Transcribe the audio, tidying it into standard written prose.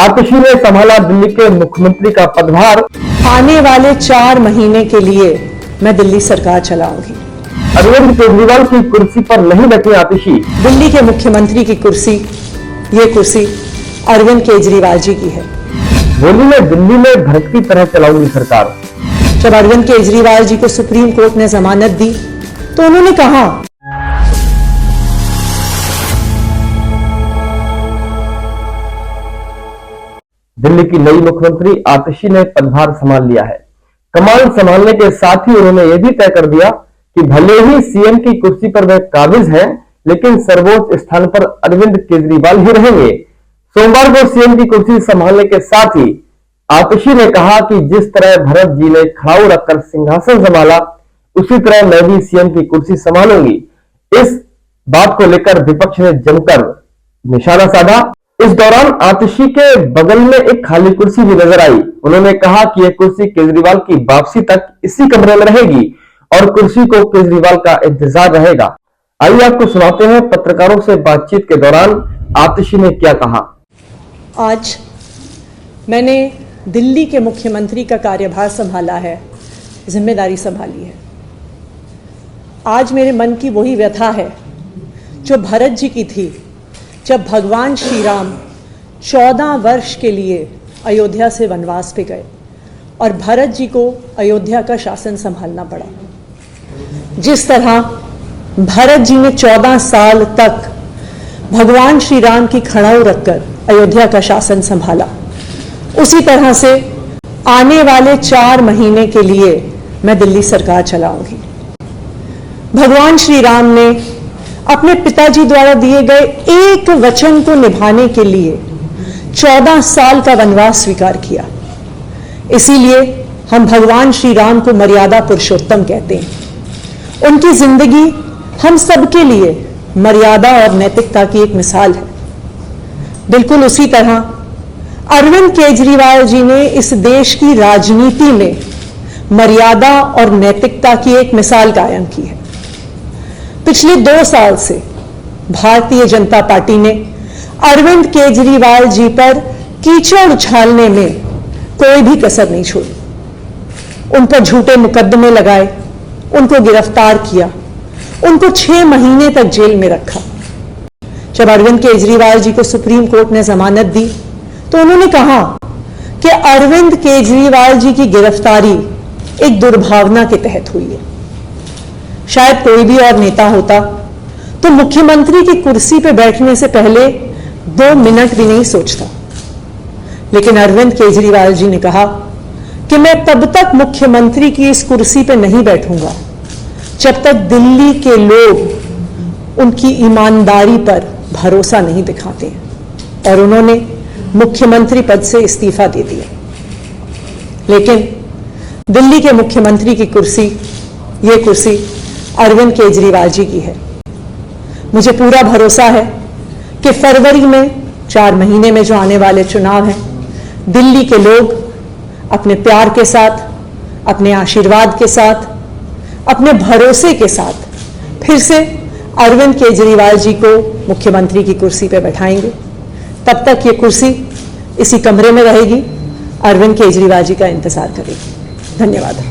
आतिशी ने संभाला दिल्ली के मुख्यमंत्री का पदभार। आने वाले 4 महीने के लिए मैं दिल्ली सरकार चलाऊंगी। अरविंद केजरीवाल की कुर्सी पर नहीं बैठी आतिशी। दिल्ली के मुख्यमंत्री की कुर्सी, ये कुर्सी अरविंद केजरीवाल जी की है। बोली मैं दिल्ली में भरत की तरह चलाऊंगी सरकार। जब अरविंद केजरीवाल जी को सुप्रीम कोर्ट ने जमानत दी तो उन्होंने कहा, दिल्ली की नई मुख्यमंत्री आतिशी ने पदभार संभाल लिया है। कमान संभालने के साथ ही उन्होंने यह भी तय कर दिया कि भले ही सीएम की कुर्सी पर वे काबिज हैं, लेकिन सर्वोच्च स्थान पर अरविंद केजरीवाल ही रहेंगे। सोमवार को सीएम की कुर्सी संभालने के साथ ही आतिशी ने कहा कि जिस तरह भरत जी ने खड़ाऊ रखकर सिंहासन संभाला, उसी तरह मैं भी सीएम की कुर्सी संभालूंगी। इस बात को लेकर विपक्ष ने जमकर निशाना साधा। इस दौरान आतिशी के बगल में एक खाली कुर्सी भी नजर आई। उन्होंने कहा कि यह कुर्सी केजरीवाल की वापसी तक इसी कमरे में रहेगी और कुर्सी को केजरीवाल का इंतजार रहेगा। आइए आपको सुनाते हैं पत्रकारों से बातचीत के दौरान आतिशी ने क्या कहा। आज मैंने दिल्ली के मुख्यमंत्री का कार्यभार संभाला है, जिम्मेदारी संभाली है। आज मेरे मन की वही व्यथा है जो भरत जी की थी, जब भगवान श्री राम 14 वर्ष के लिए अयोध्या से वनवास पे गए और भरत जी को अयोध्या का शासन संभालना पड़ा। जिस तरह भरत जी ने 14 साल तक भगवान श्री राम की खड़ाऊ रखकर अयोध्या का शासन संभाला, उसी तरह से आने वाले 4 महीने के लिए मैं दिल्ली सरकार चलाऊंगी। भगवान श्री राम ने अपने पिताजी द्वारा दिए गए एक वचन को निभाने के लिए 14 साल का वनवास स्वीकार किया। इसीलिए हम भगवान श्री राम को मर्यादा पुरुषोत्तम कहते हैं। उनकी जिंदगी हम सबके लिए मर्यादा और नैतिकता की एक मिसाल है। बिल्कुल उसी तरह अरविंद केजरीवाल जी ने इस देश की राजनीति में मर्यादा और नैतिकता की एक मिसाल कायम की है। पिछले 2 साल से भारतीय जनता पार्टी ने अरविंद केजरीवाल जी पर कीचड़ उछालने में कोई भी कसर नहीं छोड़ी। उन पर झूठे मुकदमे लगाए, उनको गिरफ्तार किया, उनको 6 महीने तक जेल में रखा। जब अरविंद केजरीवाल जी को सुप्रीम कोर्ट ने जमानत दी तो उन्होंने कहा कि अरविंद केजरीवाल जी की गिरफ्तारी एक दुर्भावना के तहत हुई है। शायद कोई भी और नेता होता तो मुख्यमंत्री की कुर्सी पर बैठने से पहले 2 मिनट भी नहीं सोचता, लेकिन अरविंद केजरीवाल जी ने कहा कि मैं तब तक मुख्यमंत्री की इस कुर्सी पर नहीं बैठूंगा जब तक दिल्ली के लोग उनकी ईमानदारी पर भरोसा नहीं दिखाते। और उन्होंने मुख्यमंत्री पद से इस्तीफा दे दिया। लेकिन दिल्ली के मुख्यमंत्री की कुर्सी, ये कुर्सी अरविंद केजरीवाल जी की है। मुझे पूरा भरोसा है कि फरवरी में 4 महीने में जो आने वाले चुनाव हैं, दिल्ली के लोग अपने प्यार के साथ, अपने आशीर्वाद के साथ, अपने भरोसे के साथ फिर से अरविंद केजरीवाल जी को मुख्यमंत्री की कुर्सी पर बैठाएंगे। तब तक ये कुर्सी इसी कमरे में रहेगी, अरविंद केजरीवाल जी का इंतजार करेगी। धन्यवाद।